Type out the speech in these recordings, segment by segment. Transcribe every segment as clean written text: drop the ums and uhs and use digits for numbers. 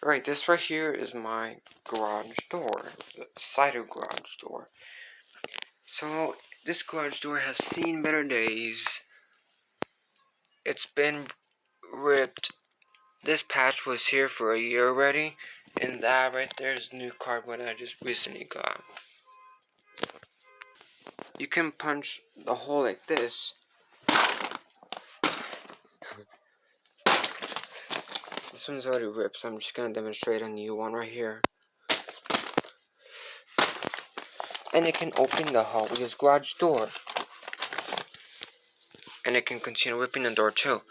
Alright, this right here is my garage door, the side of garage door. So, this garage door has seen better days. It's been ripped. This patch was here for a year already, and that right there is new cardboard I just recently got. You can punch the hole like this. This one's already ripped, so I'm just gonna demonstrate a new one right here. And it can open the hall with this garage door. And it can continue ripping the door too.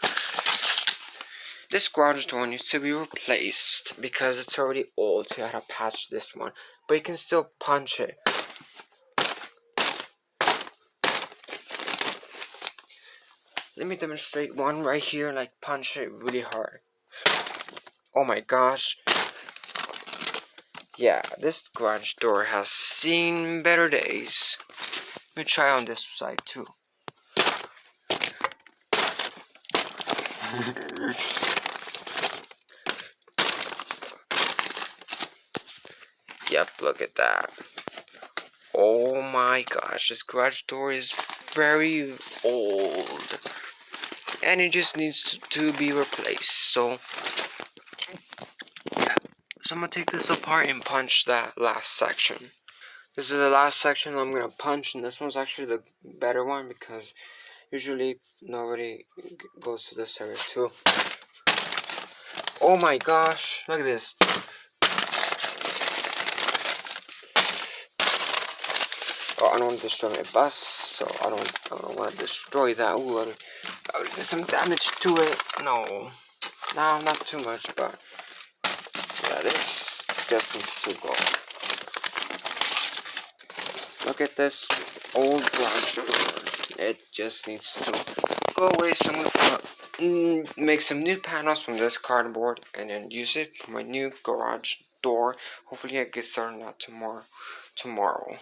This garage door needs to be replaced because it's already old, so I had to patch this one. But you can still punch it. Let me demonstrate one right here, like punch it really hard. Oh my gosh. Yeah, this garage door has seen better days. Let me try on this side too. Yep, look at that. Oh my gosh, this garage door is very old. And it just needs to be replaced. So, yeah. So I'm gonna take this apart and punch that last section. This is the last section I'm gonna punch, and this one's actually the better one because usually nobody goes to this area too. Oh my gosh, look at this. Oh, I don't want to destroy my bus, so I don't want to destroy that. Ooh, I'll do some damage to it. No, not too much, but yeah, this just needs to go. Look at this old garage door. It just needs to go away. So I'm gonna make some new panels from this cardboard and then use it for my new garage door. Hopefully I get started on that tomorrow.